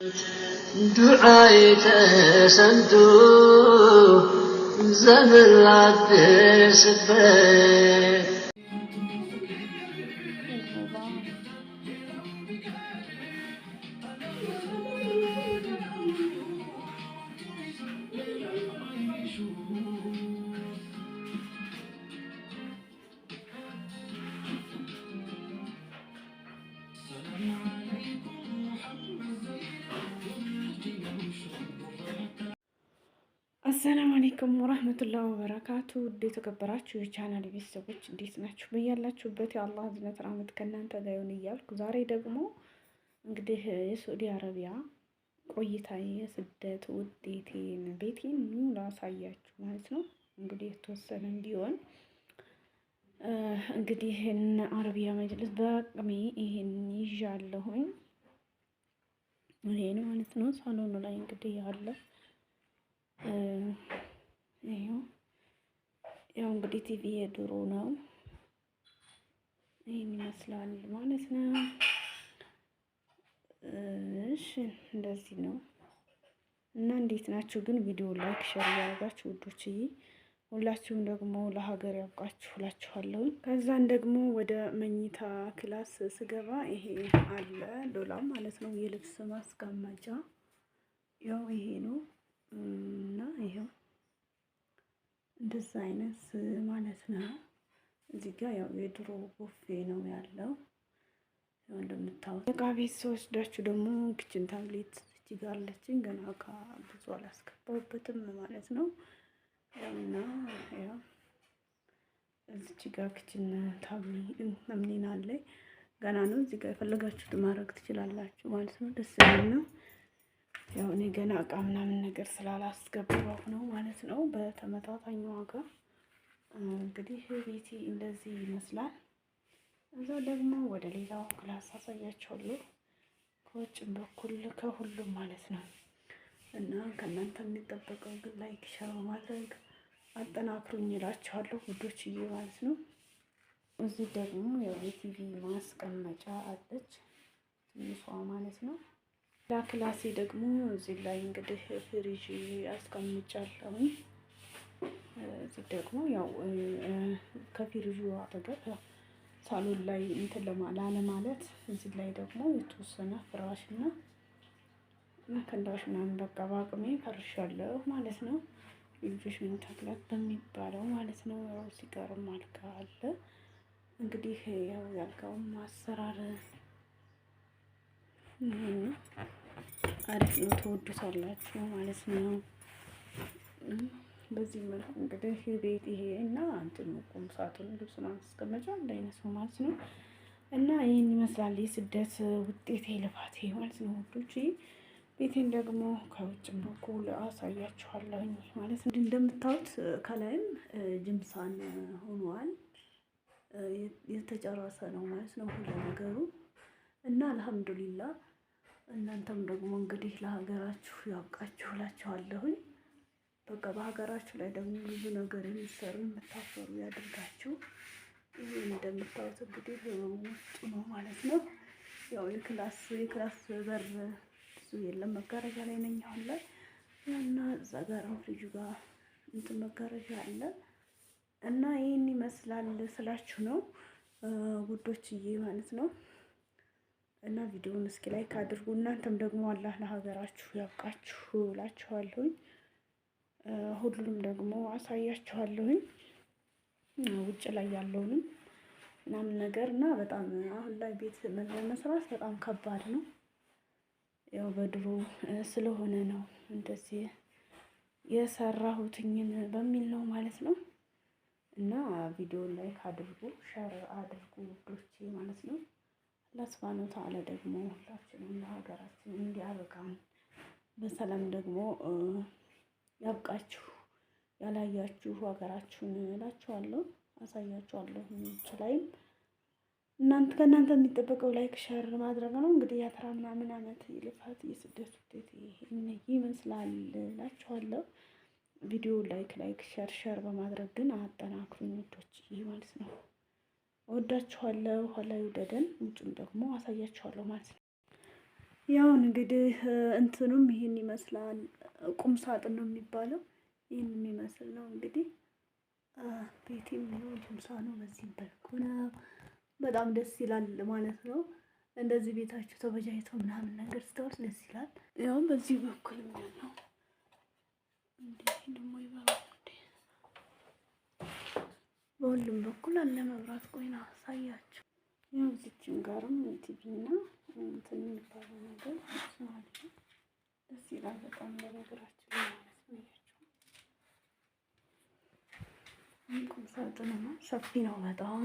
دعائي تسنتو زمن العدس بيت አሰላሙ አለይኩም ወራህመቱላሂ ወበረካቱ። እንዴት የተከበራችሁ የቻናል ቤተሰቦች እንዴት ናችሁ? በያላችሁበት የአላህ እዝነት ራህመት ከእናንተ ጋር ይሁን እያልኩ ዛሬ ደግሞ እንግዲህ የሳዑዲ አረቢያ ቆይታዬ የስደት ውጤቴን ቤቴን ላሳያችሁ ማለት ነው። እንግዲህ የተወሰነ ቢሆን እንግዲህ ይሄን አረቢያ መጅልስ በአቅሜ ይሄን ይዣለሁኝ። ይሄን ማለት ነው ሳሎኑ ላይ እንግዲህ ያለ ያው እንግዲህ ቲቪ የድሮ ነው። ይሄን ይመስላል ማለት ነው። እሺ እንደዚህ ነው እና እንዴት ናችሁ ግን? ቪዲዮ ላይክ ሼር ያደርጋችሁ ውዶችዬ፣ ሁላችሁም ደግሞ ለሀገር ያብቃችሁ እላችኋለሁ። ከዛን ደግሞ ወደ መኝታ ክላስ ስገባ ይሄ አለ ዶላር ማለት ነው፣ የልብስ ማስቀመጫ ያው ይሄ ነው እና ይሄው እንደዛ አይነት ማለት ነው። እዚህ ጋር ያው የድሮ ቡፌ ነው ያለው። ያው እንደምታውቁት እቃ ቤት ስወስዳችሁ ደግሞ ክችን ታብሌት እዚህ ጋር አለችኝ። ገና እቃ ብዙ አላስገባሁበትም ማለት ነው። እና ያው እዚህ ጋር ክችን ታብሌት ምናምን አለ ገና ነው። እዚህ ጋር የፈለጋችሁት ማድረግ ትችላላችሁ ማለት ነው። ደስ የሚል ነው። ያው እኔ ገና እቃ ምናምን ነገር ስላላስገባሁ ነው ማለት ነው። በተመጣጣኝ ዋጋ እንግዲህ ቤቴ እንደዚህ ይመስላል። እዛ ደግሞ ወደ ሌላው ክላስ አሳያችኋለሁ፣ ከውጭም በኩል ከሁሉም ማለት ነው። እና ከእናንተ የሚጠበቀው ግን ላይክ ሸር በማድረግ አጠናክሩኝ እላችኋለሁ ውዶችዬ ማለት ነው። እዚህ ደግሞ ያው የቲቪ ማስቀመጫ አለች ትንሿ ማለት ነው። ክላሴ ደግሞ እዚህ ላይ እንግዲህ ፍሪጅ አስቀምጫለሁ። እዚህ ደግሞ ያው ከፍሪጁ አጠገብ ሳሎን ላይ እንትን ላለ ማለት እዚህ ላይ ደግሞ የተወሰነ ፍራሽና መከንዳሽ ምናምን በቃ በአቅሜ ፈርሻለሁ ማለት ነው። የልጆች መኝታ ክላስ በሚባለው ማለት ነው። ያው ሲቀርም አልጋ አለ እንግዲህ ያው ያልጋውም አሰራር አሪፍ ነው፣ ትወዱታላችሁ ማለት ነው። በዚህ መልኩ እንግዲህ ቤት ይሄ እና እንትን ቁም ሳጥኑ ልብስ ማስቀመጫ አንድ አይነት ነው ማለት ነው። እና ይህን ይመስላል የስደት ውጤቴ ልፋቴ ማለት ነው ውዶቼ። ቤቴን ደግሞ ከውጭም በኩል አሳያችኋለሁኝ ማለት ነው። እንደምታዩት ከላይም ጅምሳን ሆኗል፣ የተጨረሰ ነው ማለት ነው ሁሉ ነገሩ እና አልሐምዱሊላህ። እናንተም ደግሞ እንግዲህ ለሀገራችሁ ያብቃችሁ እላችኋለሁኝ። በቃ በሀገራችሁ ላይ ደግሞ ብዙ ነገር የሚሰሩ የምታፈሩ ያድርጋችሁ። ይሄ እንደምታዩት እንግዲህ ውስጡ ነው ማለት ነው። ያው የክላስ በር ብዙ የለም፣ መጋረጃ ላይ ነኝ አሁን ላይ እና እዛ ጋር ፍሪጁ ጋር እንትን መጋረጃ አለ እና ይሄን ይመስላል ስላችሁ ነው ውዶችዬ ማለት ነው። እና ቪዲዮውን እስኪ ላይክ አድርጉ። እናንተም ደግሞ አላህ ለሀገራችሁ ያብቃችሁ እላችኋለሁኝ። ሁሉንም ደግሞ አሳያችኋለሁኝ ውጭ ላይ ያለውንም ምናምን ነገር እና በጣም አሁን ላይ ቤት ለመስራት በጣም ከባድ ነው። ያው በድሮ ስለሆነ ነው እንደዚህ የሰራሁትኝን በሚል ነው ማለት ነው። እና ቪዲዮውን ላይክ አድርጉ፣ ሸር አድርጉ ውዶቼ ማለት ነው። አላህ ሱብሃነሁ ወተዓላ ደግሞ ሁላችንም ለሀገራችን እንዲያበቃን በሰላም ደግሞ ያብቃችሁ። ያላያችሁ ሀገራችሁን እላችኋለሁ፣ አሳያችኋለሁ። ውጭ ላይም ከእናንተ የሚጠበቀው ላይክ ሸር ማድረግ ነው። እንግዲህ የአስራ ምናምን ዓመት የልፋት የስደት ውጤት ይመስላል እላችኋለሁ። ቪዲዮ ላይክ ሸር በማድረግ ግን አጠናክሩኝ ውዶች ማለት ነው። እወዳችኋለሁ። ኋላ ይውደደን። ውጭም ደግሞ አሳያችኋለሁ ማለት ነው። ያው እንግዲህ እንትኑም ይሄን ይመስላል። ቁም ሳጥን ነው የሚባለው። ይህን የሚመስል ነው እንግዲህ ቤቴም ነው ጅምሳ ነው። በዚህ በልኩ ነው። በጣም ደስ ይላል ማለት ነው። እንደዚህ ቤታችሁ ተበጃጅቶ ምናምን ነገር ስተውል ደስ ይላል። ያው በዚህ በኩል ነው እንዴ ደግሞ ይባላል እንዴ በሁሉም በኩል አለ መብራት። ቆይና አሳያችሁ። ያው እዚችም ጋርም ቲቪና እንትን የሚባለው ነገር ማለት ነው። ደስ ይላል በጣም በነገራችን ላይ ማለት ነው። ቁም ሳጥኑ ነው፣ ሰፊ ነው፣ በጣም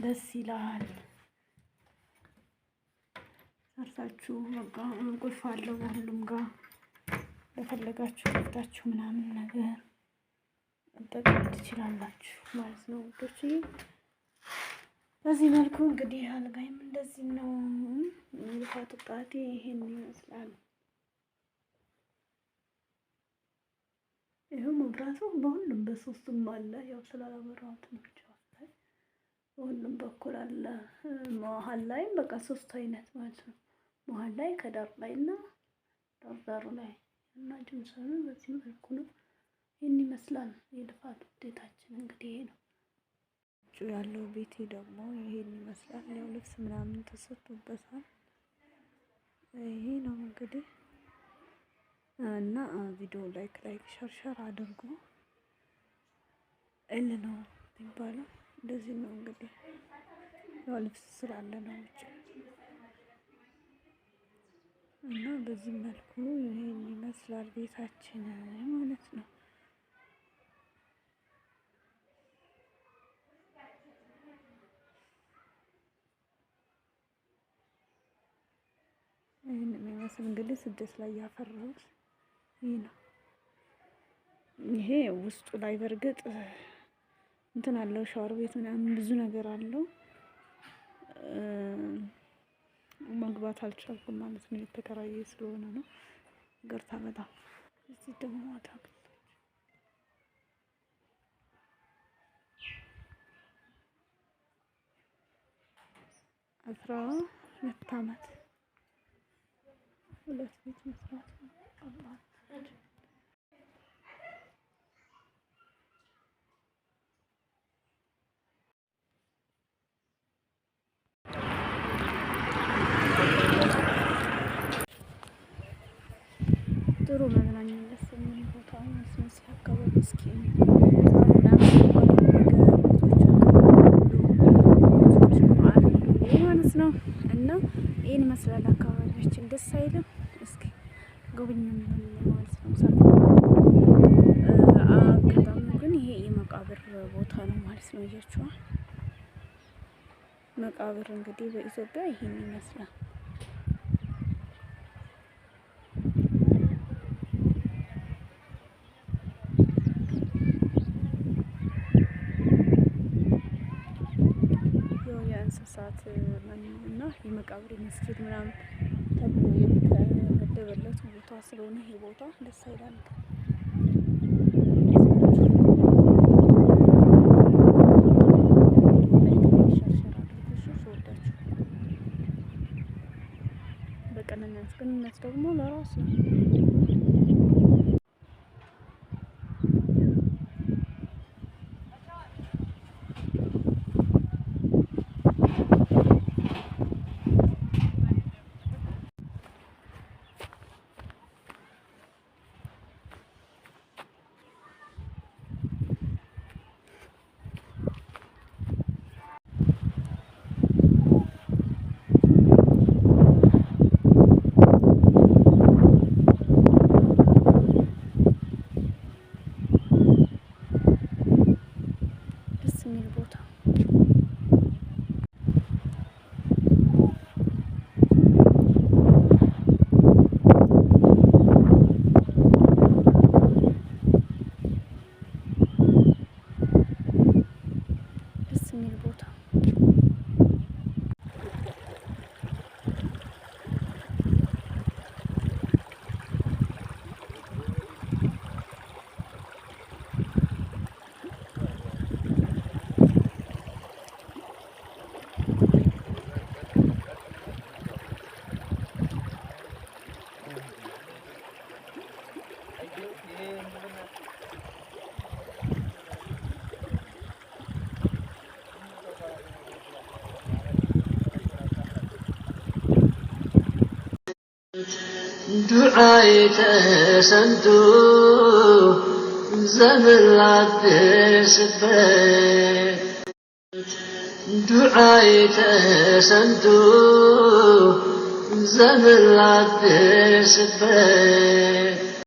ደስ ይላል። ሰርታችሁ በቃ ቁልፍ አለው በሁሉም ጋር ለፈለጋችሁ ከፍታችሁ ምናምን ነገር መጠቀም ትችላላችሁ ማለት ነው ውዶች። በዚህ መልኩ እንግዲህ አልጋይም እንደዚህ ነው። ልፋቱ ጣቴ ይሄን ይመስላል። ይሄው መብራቱ በሁሉም በሶስቱም አለ። ያው ስላላበራሁት ነው ብቻ በሁሉም በኩል አለ። መሀል ላይም በቃ ሶስት አይነት ማለት ነው። መሀል ላይ ከዳር ላይ እና ዳሩ ላይ እና ጅምሰኑ በዚህ መልኩ ነው። ይሄን ይመስላል የልፋት ውጤታችን እንግዲህ ይሄ ነው። ያለው ቤቴ ደግሞ ይሄን ይመስላል። ያው ልብስ ምናምን ተሰጥቶበታል። ይሄ ነው እንግዲህ እና ቪዲዮ ላይክ ሸርሸር አድርጉ። እል ነው የሚባለው እንደዚህ ነው እንግዲህ ያው ልብስ ስላለ ነው ብቻ እና በዚህ መልኩ ይሄን ይመስላል ቤታችን ማለት ነው። ይሄን የሚመስል እንግዲህ ስደት ላይ ያፈራሁት ይሄ ነው። ይሄ ውስጡ ላይ በርግጥ እንትን አለው ሻወር ቤት ምናምን ብዙ ነገር አለው። መግባት አልቻልኩም ማለት ነው። የተከራየ ስለሆነ ነው። ገርታ በጣም እዚህ ደግሞ አታክልቶች 12 አመት 2 ቤት መስራት ነው። ጥሩ መዝናኛ ደስ የሚል ቦታ መስመስ አካባቢ እስኪ ማለት ነው። እና ይህን ይመስላል አካባቢያችን። ደስ አይልም? እስኪ ጎብኝ ማለት ነው። አጋጣሚው ግን ይሄ የመቃብር ቦታ ነው ማለት ነው። እያችኋል መቃብር እንግዲህ በኢትዮጵያ ይሄን ይመስላል። እንስሳት እና የመቃብር መስጊድ ምናምን ተብሎ የተመደበለት ቦታ ስለሆነ ይሄ ቦታ ደስ ይላል። በቀንነት ደግሞ ለራሱ دعائي تسنتو زمن لا تسبت دعائي تسنتو زمن لا تسبت